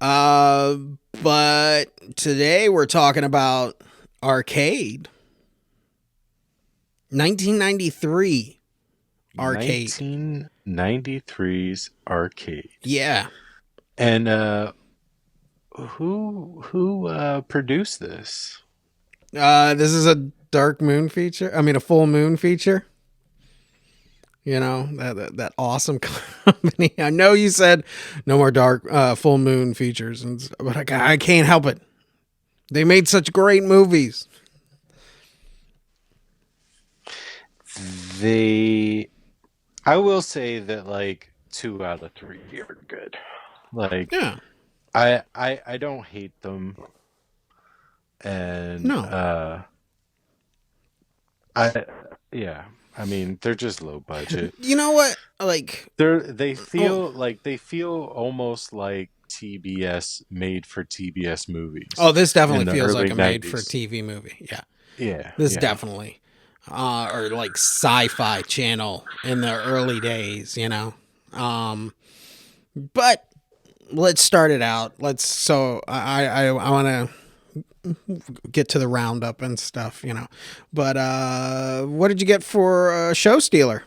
Uh, but today we're talking about Arcade. 1993 Arcade. 1993's Arcade. Yeah. And who produced this? This is a dark moon feature. I mean, a full moon feature. You know, that awesome company. I know you said no more dark full moon features, but I can't help it. They made such great movies. They I will say that like 2 out of 3 are good. Like Yeah. I don't hate them, and No. I yeah, I mean they're just low budget. You know what? Like, They oh, feel like they feel almost like TBS made for TBS movies oh, this in definitely the feels like early a made for 90s. TV movie. Yeah. Yeah, This yeah. definitely. Or like sci-fi channel in the early days, you know. Um, but let's start it out. I want to get to the roundup and stuff, you know. But what did you get for Show Stealer?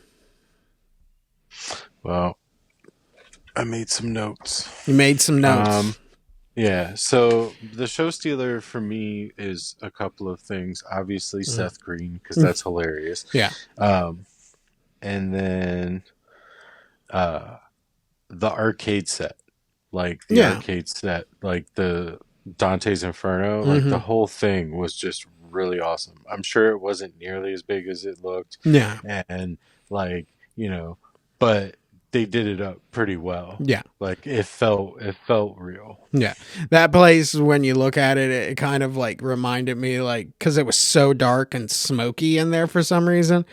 Well, I made some notes. You made some Um, notes. yeah, so the show stealer for me is a couple of things. Obviously, Mm. Seth Green, because that's hilarious. Yeah. Um, and then uh, the arcade set, like the Yeah. arcade set, like the Dante's Inferno, like the Hmm. whole thing was just really awesome. I'm sure it wasn't nearly as big as it looked, Yeah. and like but they did it up pretty well. Yeah. Like it felt real. Yeah. That place, when you look at it, it kind of like reminded me, like, because it was so dark and smoky in there for some reason.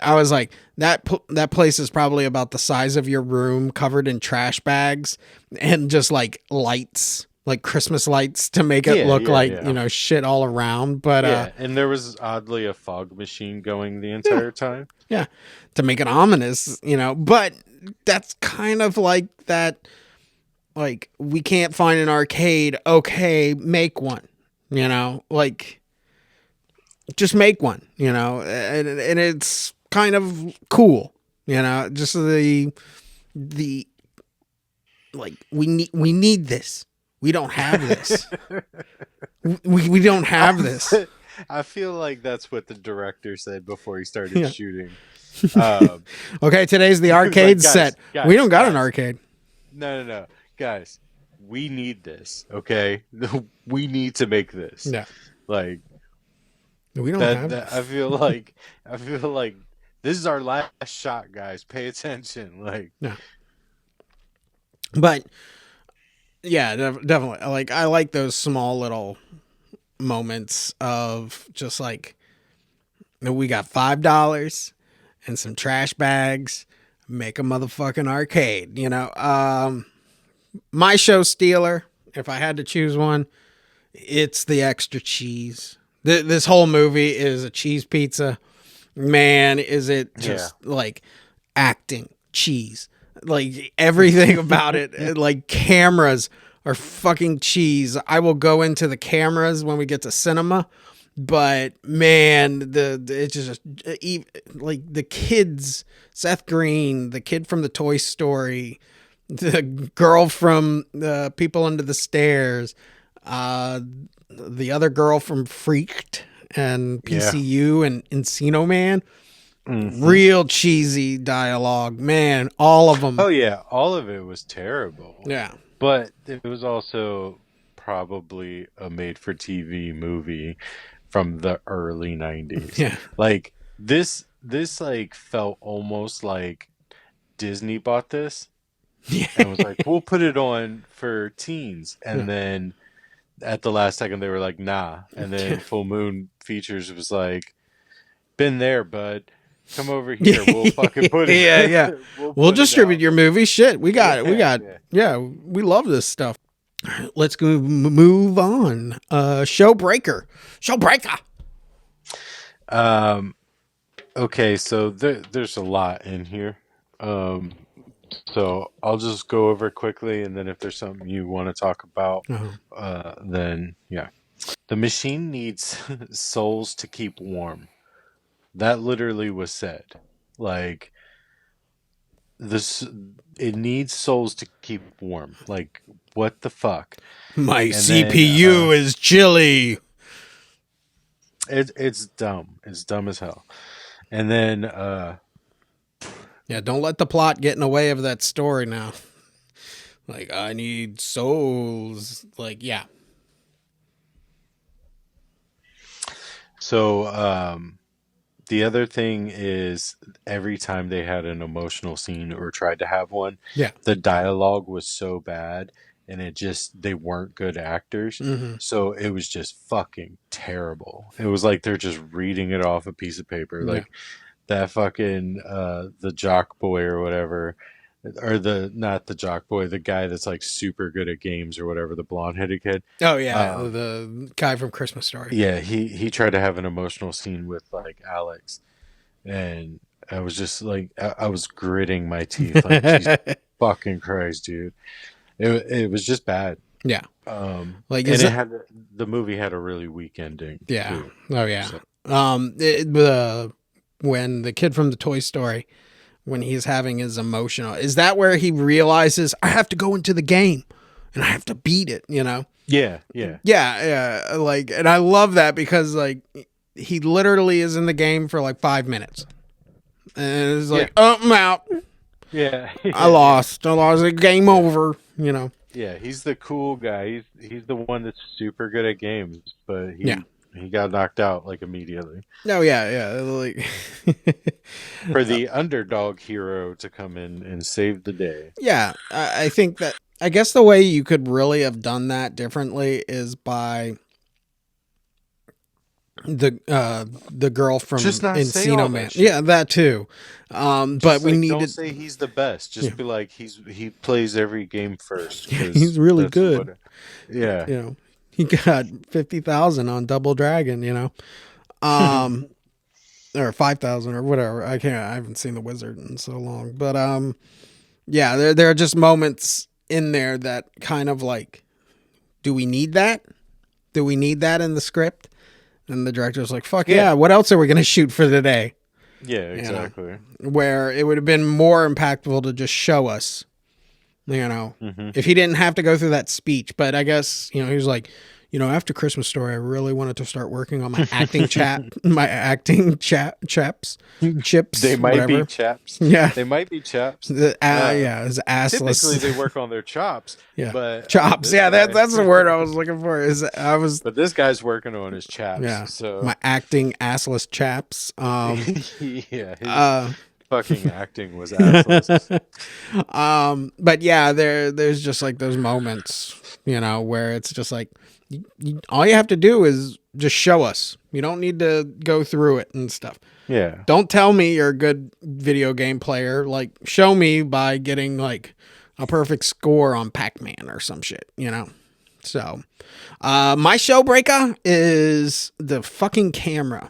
I was like, that place is probably about the size of your room, covered in trash bags and just like lights, like Christmas lights, to make it Yeah, look yeah, like, yeah. shit all around. But Yeah, and there was oddly a fog machine going the yeah, entire time. yeah, to make it ominous, you know. But that's kind of like that. Like, we can't find an arcade. Okay, make one. You know, like, just make one. You know, and it's kind of cool. You know, just the like, we need this. We don't have this. We don't I, have this. I feel like that's what the director said before he started Yeah. shooting. Um, Okay, today's the he was like, arcade set. guys, We don't guys, got an guys, arcade. no, no, no, guys, we need this, okay? We need to make this. Yeah, Like we don't that, have. that I feel like this is our last shot, guys. Pay attention. Like, Yeah, but yeah, definitely. Like, I like those small little moments of just like, we got $5 and some trash bags. Make a motherfucking arcade. You know. My show stealer. If I had to choose one, it's the extra cheese. This whole movie is a cheese pizza. Man, is it yeah. just like acting cheese? Like, everything about it, like, cameras are fucking cheese. I will go into the cameras when we get to cinema, but man, it's just like the kids, Seth Green, the kid from the Toy Story, the girl from People Under the Stairs, uh, the other girl from Freaked and Yeah. PCU and Encino Man. Hmm. Real cheesy dialogue, man. All of them. Oh yeah, all of it was terrible. Yeah, But it was also probably a made for TV movie from the early 90s. yeah, Like this like felt almost like Disney bought this yeah, and was like, "We'll put it on for teens." yeah. And then at the last second they were like, "Nah." And then Full Moon Features was like, "Been there, bud. Come over here. We'll fucking put Yeah, yeah. it we'll We'll put it distribute out." your movie. Shit, we got it. We Yeah, got. yeah. Yeah, we love this stuff. All right, let's go move on. Showbreaker. Showbreaker. Um Okay, so there's a lot in here. Um, So I'll just go over it quickly, and then if there's something you want to talk about, Uh-huh. then yeah. The machine needs souls to keep warm. That literally was said. Like this, it needs souls to keep warm. Like what the fuck? My And then CPU is chilly. it's dumb. It's dumb as hell. And then Yeah, don't let the plot get in the way of that story now. Like, I need souls. Like, yeah. so the other thing is every time they had an emotional scene or tried to have one, Yeah. the dialogue was so bad and they weren't good actors. Mm-hmm. So it was just fucking terrible. It was like they're just reading it off a piece of paper. Yeah. Like that fucking the jock boy or whatever, or the not the jock boy, the guy that's like super good at games or whatever, the blonde headed kid. Oh, yeah. The guy from Christmas Story. Yeah, he tried to have an emotional scene with like Alex, and I was just like I was gritting my teeth like Jesus fucking Christ, dude. It was just bad. Yeah. Like, And is it? the movie had a really weak ending. Yeah. Too. Oh, yeah. So, When the kid from the Toy Story, when he's having his emotional, is that where he realizes I have to go into the game and I have to beat it, you know? yeah. Yeah. Like, and I love that because like he literally is in the game for like 5 minutes. And it's like, oh, I'm out. Yeah. I lost. Game over, you know? Yeah, he's the cool guy. He's the one that's super good at games, but Yeah. he got knocked out like immediately. No, yeah. Like, For the underdog hero to come in and save the day. yeah, I think that, I guess the way you could really have done that differently is by the girl from Just not say all Encino that Man. shit. Yeah, that too. But Just, we like, needed. don't say he's the best. Just Yeah. be like he plays every game first. 'Cause He's really that's good. yeah. You know, he got 50,000 on Double Dragon. You know, or 5,000 or whatever. I haven't seen the Wizard in so long. But yeah, there are just moments in there that kind of like, do we need that? Do we need that in the script? And the director's like, fuck yeah. What else are we gonna shoot for today? Yeah, exactly. Where it would have been more impactful to just show us, you know, if he didn't have to go through that speech. But I guess, you know, he was like, you know, after Christmas Story, I really wanted to start working on my acting chips. They might whatever. be chaps. Yeah. They might be chaps. Yeah, his assless. Typically, they work on their chops. Yeah, But chops. this Yeah, guy- that's the word I was looking for. But this guy's working on his chaps. Yeah, So my acting assless chaps. yeah, his fucking acting was assless. But yeah, there's just like those moments, you know, where it's just like all you have to do is just show us. You don't need to go through it and stuff. Yeah. Don't tell me you're a good video game player. Like, show me by getting like a perfect score on Pac-Man or some shit, you know? So, my showbreaker is the fucking camera.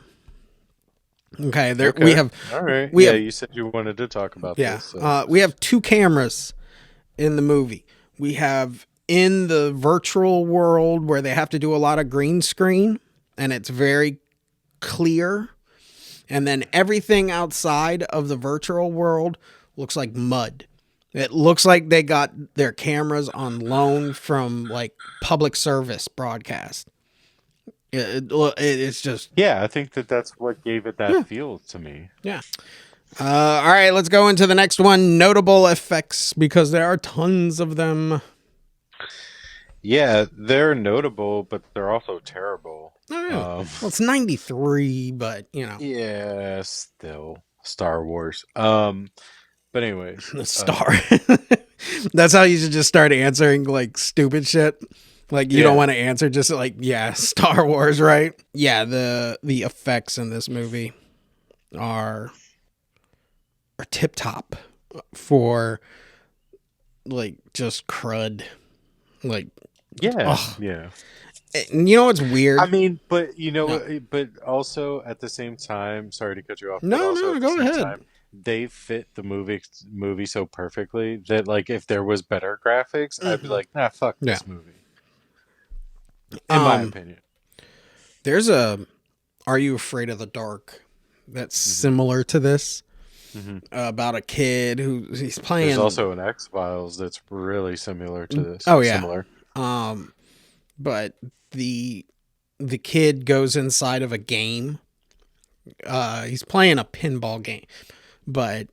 Okay, Okay. we have All right. we yeah, have- you said you wanted to talk about yeah, this. So. we have 2 cameras in the movie. We have in the virtual world where they have to do a lot of green screen and it's very clear. And then everything outside of the virtual world looks like mud. It looks like they got their cameras on loan from like public service broadcast. It's just, Yeah, I think that's what gave it that feel to me. yeah. All right, let's go into the next one. Notable effects, because there are tons of them. Yeah, they're notable, but they're also terrible. Oh, yeah. Well, it's 93, but you know, Yeah, still Star Wars. But anyways, the star. That's how you should just start answering like stupid shit. Like you don't want to answer, just like, yeah, Star Wars, right? Yeah, the effects in this movie are tip top for like just crud. Like, yeah, ugh. yeah. And you know what's weird? I mean, but you know, but also at the same time, sorry to cut you off. No, but also no, at the go same ahead. time, they fit the movie so perfectly that like if there was better graphics, I'd be Hmm. like, nah, fuck Yeah. this movie. In my Um, opinion. there's a Are You Afraid of the Dark that's Hmm. similar to this, Hmm. about a kid who he's There's playing. also an X Files that's really similar to this. Oh yeah. Similar. Um, but the the kid goes inside of a game. He's playing a pinball game, but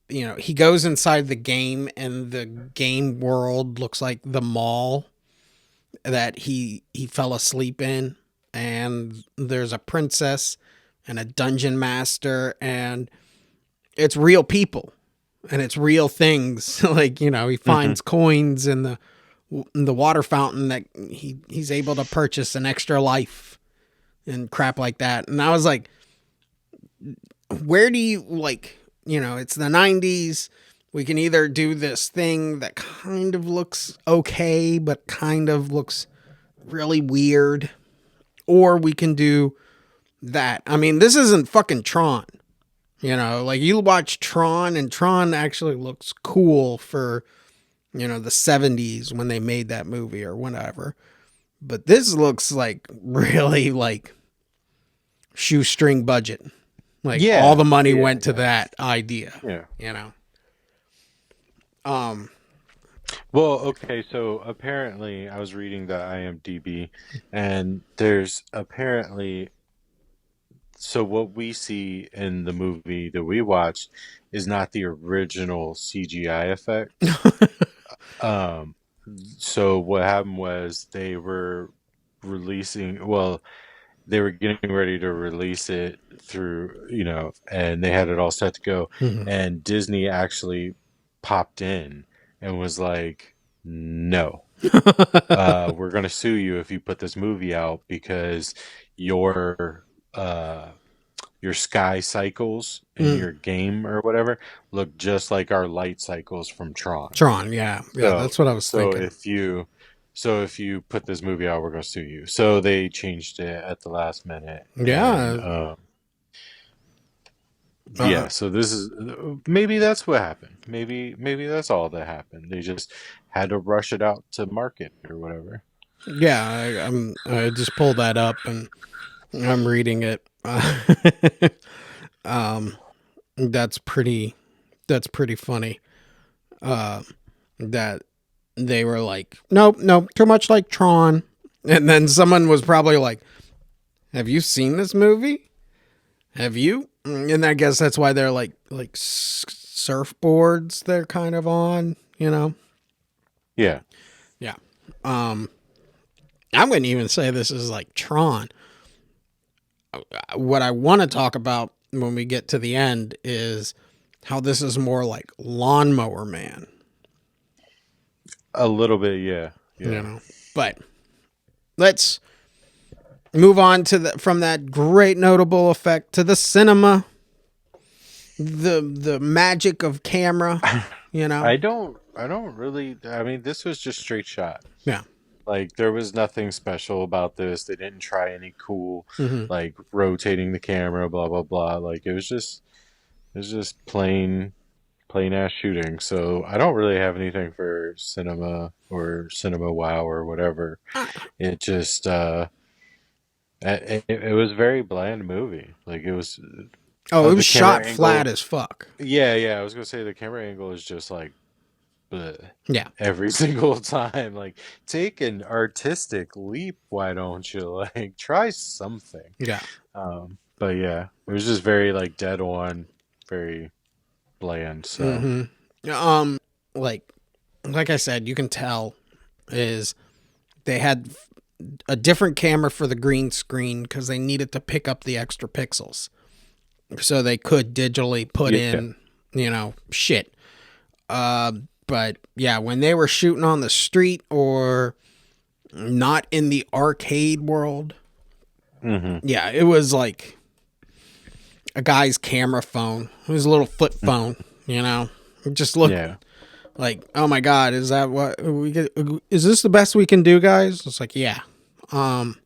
he goes inside the game, and the game world looks like the mall that he fell asleep in, and there's a princess and a dungeon master, and it's real people and it's real things. Like, he Hmm. finds coins in the water fountain that he's able to purchase an extra life and crap like that. And I was like, where do you, like, it's the 90s. We can either do this thing that kind of looks okay but kind of looks really weird, or we can do that. I mean, this isn't fucking Tron. Like, you watch Tron, and Tron actually looks cool for, the 70s when they made that movie or whatever. But this looks like really like shoestring budget. Like, all Yeah. the money Yeah. went to Yeah. that idea, Yeah. you know. Um Well, okay, so apparently I was reading the IMDb and there's apparently so what we see in the movie that we watched is not the original CGI effects. Um so what happened was they were getting ready to release it through, and they had it all set to go. mhm. And Disney actually popped in and was like, no, we're going to sue you if you put this movie out because your, uh, your sky cycles in Mm. your game or whatever look just like our light cycles from Tron. Tron, yeah. Yeah, So, that's what I was so thinking. if you, so if you put this movie out, we're gonna sue you. So they changed it at the last minute, and Yeah. Uh, yeah. So this is maybe that's what happened. Maybe that's all that happened. They just had to rush it out to market or whatever. yeah, I just pulled that up and I'm reading it. Um that's pretty funny. Uh that they were like, nope, nope, too much like Tron. And then someone was probably like, have you seen this movie? Have you? And I guess that's why they're like surfboards they're kind of on, you know? Yeah. Yeah. Um, I wouldn't even say this is like Tron. What I want to talk about when we get to the end is how this is more like Lawnmower Man, A little bit. Yeah. you Yeah. know? But let's move on to from that great notable effect to the cinema, the magic of camera, you know? I don't really. I mean, this was just straight shot. Yeah. Like there was nothing special about this. They didn't try any cool, Hmm. like rotating the camera, blah blah blah. Like it was just plain ass shooting. So I don't really have anything for cinema or cinema wow or whatever. It just it was a very bland movie. Like it was Oh, it the was camera shot flat angle. as fuck. Yeah. I was gonna say the camera angle is just like bleh, Yeah. every single time. Like, take an artistic leap, why don't you? Like, try something. Yeah. But yeah, it was just very like dead on, very bland. So Hmm. Like I said, you can tell is they had a different camera for the green screen because they needed to pick up the extra pixels, so they could digitally put yeah. in, shit. But yeah, when they were shooting on the street or not in the arcade world, Hmm. yeah, it was like a guy's camera phone. It was a little flip phone, It just looked Yeah. like, oh my god, is that what we get? Is this the best we can do, guys? It's like, yeah. Um,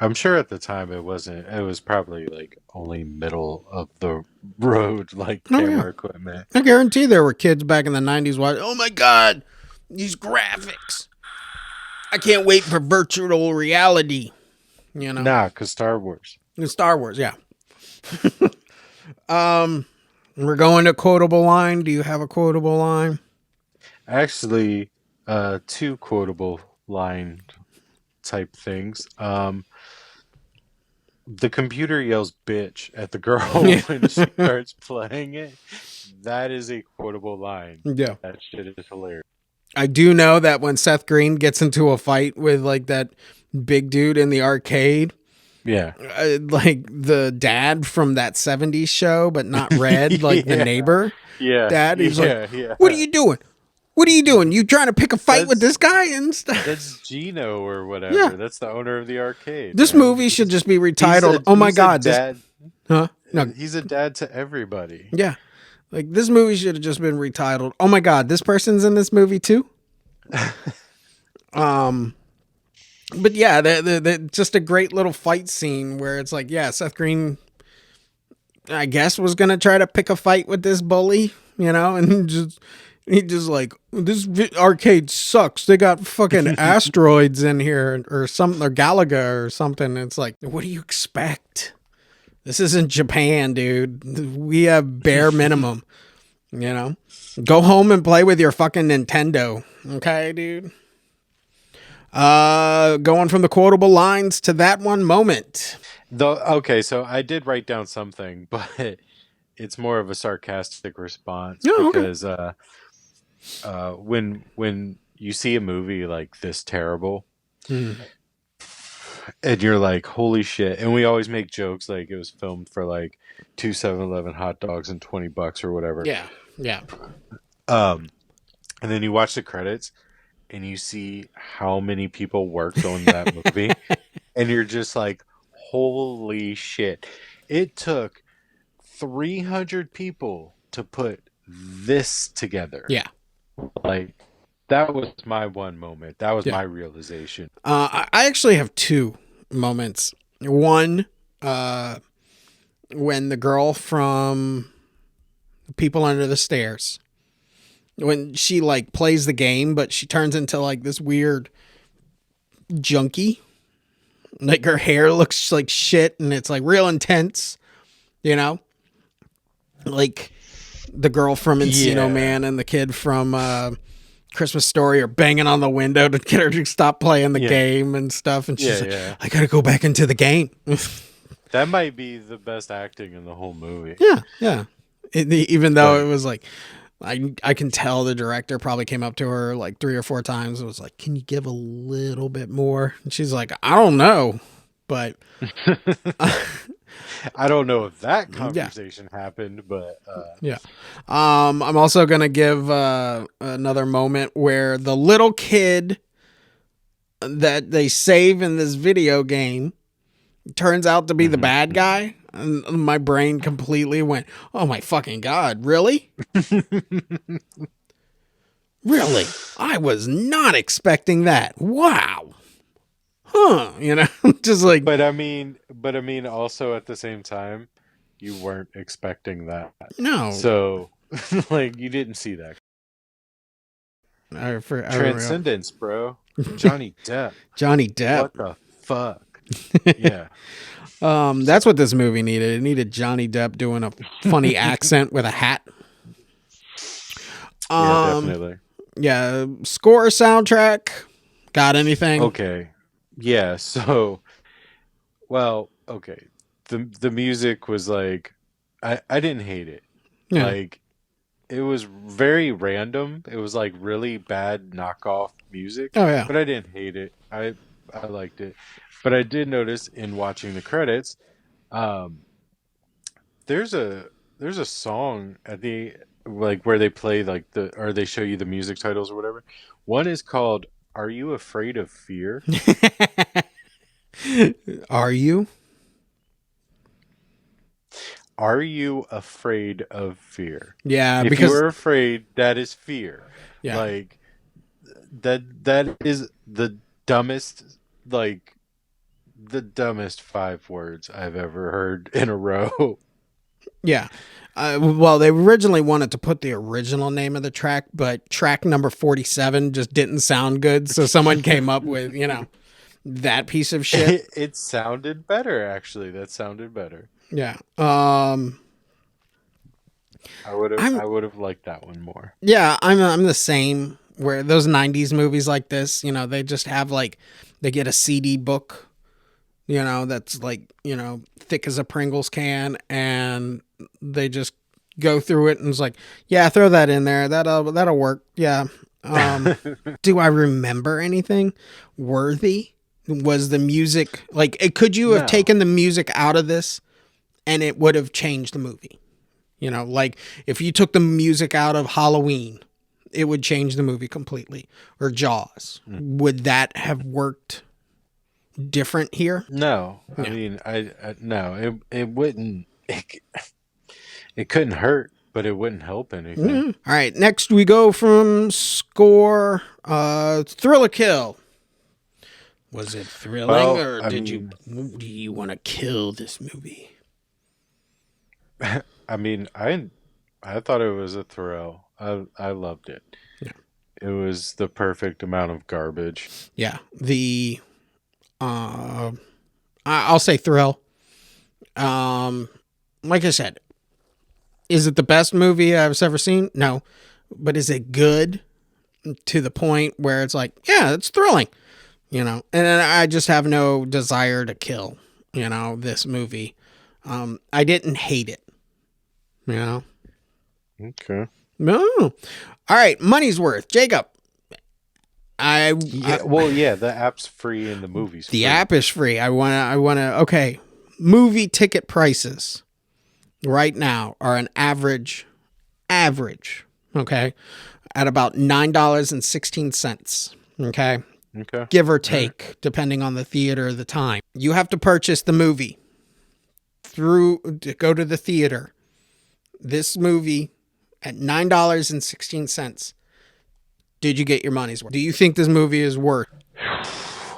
I'm sure at the time it wasn't. It was probably like only middle of the road, like Oh yeah, camera equipment. I guarantee there were kids back in the '90s watching. Oh my god, these graphics! I can't wait for virtual reality. You know, Nah, cause Star Wars. in Star Wars, yeah. Um, we're going to quotable line. Do you have a quotable line? Actually, two quotable line type things. The computer yells "bitch" at the girl Yeah. when she starts playing it. That is a quotable line. Yeah. That shit is hilarious. I do know that when Seth Green gets into a fight with like that big dude in the arcade, Yeah. like the dad from that '70s show, but not Red, like the Yeah. neighbor Yeah. dad, he's like, Yeah. Yeah. "What are you doing? What are you doing? You trying to pick a fight with That's this guy and stuff?" that's Gino or Yeah. whatever. That's the owner of the arcade, This man. movie should just be He's retitled, "Oh my he's a God, this." dad. Huh? No. He's a dad to everybody. Yeah. Like this movie should have just been retitled, "Oh my God, this person's in this movie too." Um. But yeah, the just a great little fight scene where it's like, yeah, Seth Green, I guess, was gonna try to pick a fight with this bully, you know, and just he just like, this arcade sucks. They got fucking asteroids in here or something, or Galaga or something. It's like, what do you expect? This isn't Japan, dude. We have bare minimum, you know. Go home and play with your fucking Nintendo, okay, dude. Going from the quotable lines to that one moment. Though, okay, so I did write down something, but it's more of a sarcastic response Oh, okay. because when you see a movie like this terrible Mm. and you're like, holy shit, and we always make jokes like it was filmed for like two 7-Eleven hot dogs and $20 or whatever. Yeah, yeah, Um, and then you watch the credits and you see how many people worked on that movie, and you're just like, holy shit. It took 300 people to put this together. yeah, Like, that was my one moment. That was yeah. my realization. I actually have two moments. One, when the girl from People Under the Stairs, when she like plays the game, but she turns into like this weird junkie. Like her hair looks like shit and it's like real intense, you know? Like the girl from Encino Yeah. Man and the kid from Christmas Story are banging on the window to get her to stop playing the Yeah. game and stuff. And she's Yeah, like, yeah. I gotta go back into the game. That might be the best acting in the whole movie. Yeah, yeah. Even though But it was like, I can tell the director probably came up to her like 3 or 4 times and was like, "Can you give a little bit more?" And she's like, "I don't know," but I don't know if that yeah, conversation happened, but yeah. I'm also gonna give another moment where the little kid that they save in this video game turns out to be the mhm. bad guy. And my brain completely went, "Oh my fucking god, really? Really? I was not expecting that. Wow. Huh?" You know, just like, but I mean, also at the same time, you weren't expecting that. no. So, like, you didn't see that. I Transcendence, bro. Johnny Depp. Johnny Depp. What the fuck? Yeah. That's what this movie needed. It needed Johnny Depp doing a funny accent with a hat. Yeah, definitely. Yeah, score, soundtrack. Got anything? Okay. Yeah, so well, okay. The music was like I didn't hate it. Yeah. Like it was very random. It was like really bad knockoff music, Oh yeah. but I didn't hate it. I liked it. But I did notice in watching the credits, um there's a song at the like where they play like or they show you the music titles or whatever. One is called "Are You Afraid of Fear?" Are you? Are you afraid of fear? Yeah, If because you are afraid, that is fear. yeah, Like that is the dumbest like the dumbest 5 words I've ever heard in a row. Yeah. Well, they originally wanted to put the original name of the track, but track number 47 just didn't sound good. So someone came up with, that piece of shit. It sounded better, actually. That sounded better. Yeah. I I'm would have liked that one more. Yeah, I'm the same. Where those '90s movies like this, they just have like they get a CD book, that's like thick as a Pringles can, and they just go through it and it's like, yeah, throw that in there. That'll work. Yeah. Do I remember anything worthy? Was the music like? Could you have No. taken the music out of this, and it would have changed the movie? Like if you took the music out of Halloween, it would change the movie completely. Or Jaws. Would that have worked different here? No. I Yeah. mean, no, it wouldn't. It couldn't hurt, but it wouldn't help anything. All right. Next we go from score. Thriller Kill. Was it thrilling, Well, or I do mean, you want to kill this movie? I mean, I thought it was a thrill. I loved it. Yeah. It was the perfect amount of garbage. Yeah. I'll say thrill. Like I said, is it the best movie I've ever seen? No. But is it good to the point where it's like, yeah, it's thrilling, and I just have no desire to kill, this movie. I didn't hate it, you know? Okay. No. All right. Money's worth. Jacob. Yeah. Well, yeah. The app's free and the movie's The free. app is free. Okay. Movie ticket prices right now are an average, okay, at about $9.16. Okay. Okay. Give or take, depending on the theater at the time. You have to purchase the movie to go to the theater. This movie at $9.16. Did you get your money's worth? Do you think this movie is worth?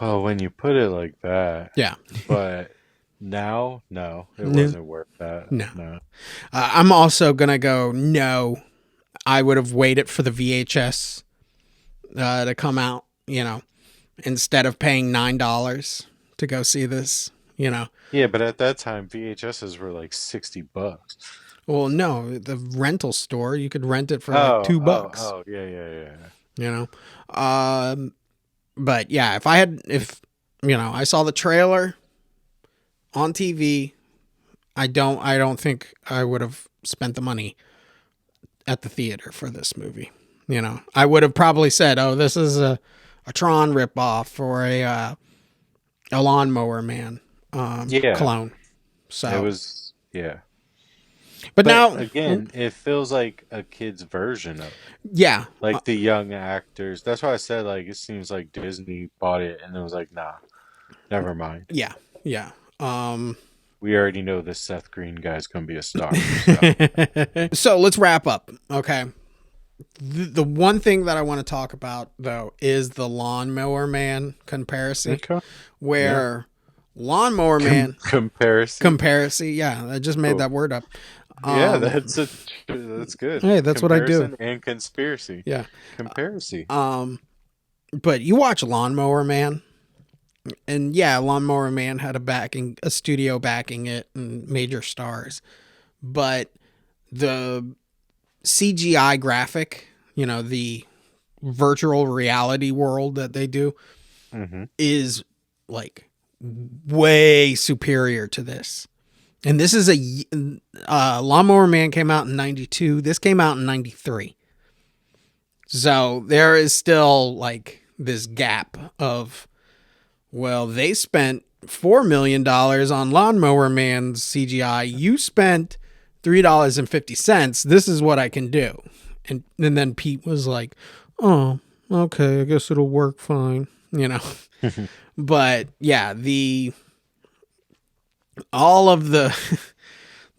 Well, when you put it like that, Yeah. but now, no, it No. wasn't worth that. No. I'm also going to go no. I would have waited for the VHS to come out, instead of paying $9 to go see this, Yeah, but at that time, VHSs were like $60. Well, no, the rental store, you could rent it for like $2, Oh, yeah. you know? But yeah, if I saw the trailer on TV, I don't think I would have spent the money at the theater for this movie. I would have probably said, "Oh, this is a Tron ripoff or a Lawnmower Man clone." So It was, yeah. but now again, it feels like a kid's version of it. Yeah, Like the young actors. That's why I said like it seems like Disney bought it and it was like, nah, never mind. yeah. We already know this Seth Green guy's gonna be a star. So let's wrap up. Okay. The one thing that I want to talk about though is the Lawnmower Man comparison, Okay. where Lawnmower Man Comparison. Yeah, I just made Cool. that word up. Yeah, that's good. Hey, that's what I do. Comparison and conspiracy. Yeah. Comparison. But you watch Lawnmower Man, and yeah, Lawnmower Man had a studio backing it, and major stars. But the CGI graphic, the virtual reality world that they do, is like way superior to this. And this is Lawnmower Man came out in 92. This came out in 93. So there is still like this gap of, well, they spent $4 million on Lawnmower Man's CGI. You spent $3.50. This is what I can do. And then Pete was like, oh, okay, I guess it'll work fine, But yeah, all of the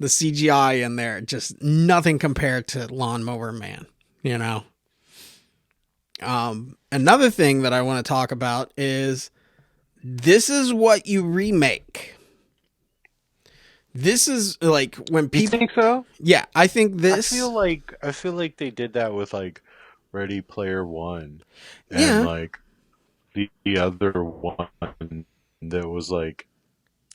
CGI in there, just nothing compared to Lawnmower Man, Another thing that I want to talk about is This is what you remake. This is like when You people. think so? Yeah, I think this. I feel like they did that with like Ready Player One, and Yeah, like the other one that was like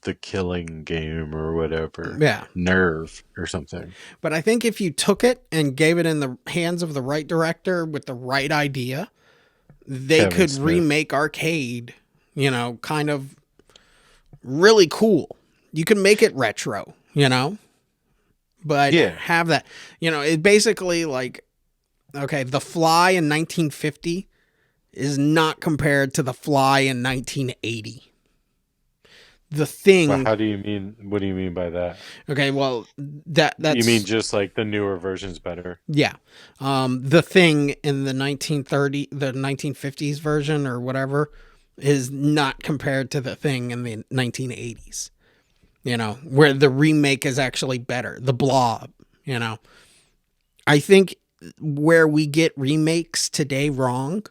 the Killing Game or whatever, yeah. Nerve or something. But I think if you took it and gave it in the hands of the right director with the right idea, they Kevin could Smith. remake Arcade, kind of really cool. You can make it retro, but Yeah. have that, it basically like, okay, The Fly in 1950 is not compared to The Fly in 1980. The Well, Thing, how do you mean? What do you mean by that? okay, well, You mean that's just like the newer version's better? yeah. The Thing in the 1950s version or whatever is not compared to The Thing in the 1980s. Where the remake is actually better. The Blob, I think where we get remakes today wrong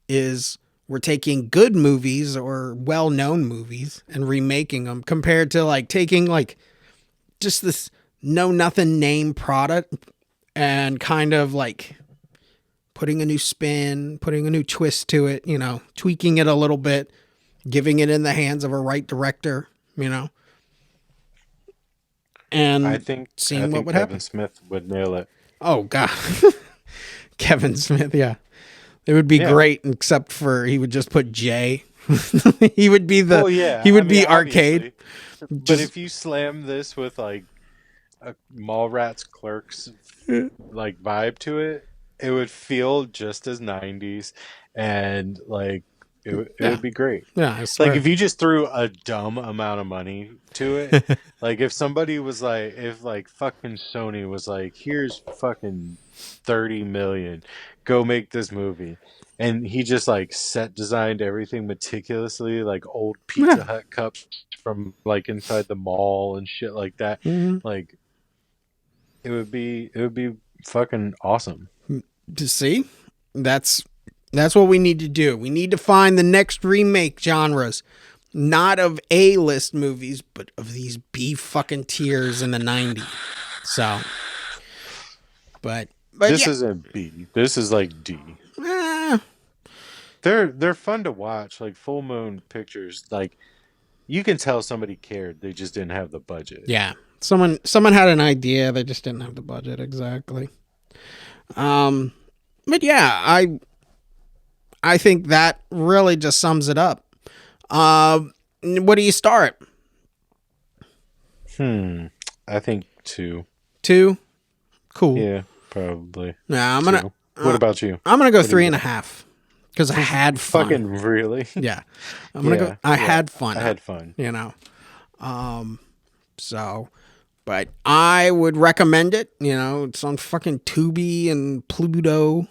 is we're taking good movies or well-known movies and remaking them compared to like taking like just this know nothing name product and kind of like putting a new spin, putting a new twist to it, tweaking it a little bit, giving it in the hands of a right director, I and think I seeing what think would Kevin happen. Smith would nail it. Oh God, Kevin Smith, yeah, it would be Yeah. great, except for he would just put J. he would be Well, yeah. he I would mean, be Arcade. obviously, but Just if you slam this with like a Mallrats Clerks like vibe to it, it would feel just as 90s, and like it yeah, would be great. yeah, I Like swear. if you just threw a dumb amount of money to it, like if somebody was like, if like fucking Sony was like, here's fucking 30 million, go make this movie. And he just like set designed everything meticulously, like old Yeah. Pizza Hut cups from like inside the mall and shit like that. Mhm. Like it would be fucking awesome. To see, that's what we need to do. We need to find the next remake genres, not of A-list movies, but of these B fucking tiers in the '90s. So, but This yeah, isn't B. This is like D. eh, They're fun to watch, like Full Moon Pictures. Like you can tell somebody cared. They just didn't have the budget. yeah. Someone had an idea, they just didn't have the budget exactly. Um, but yeah, I think that really just sums it up. What do you start? I think two. Two? Cool. Yeah, probably Yeah, two. What about you? I'm gonna go What do you three and a half because I had fun. Fucking really? Yeah, I'm gonna go. Yeah, I yeah. had fun. I had fun. So, but I would recommend it. It's on fucking Tubi and Pluto.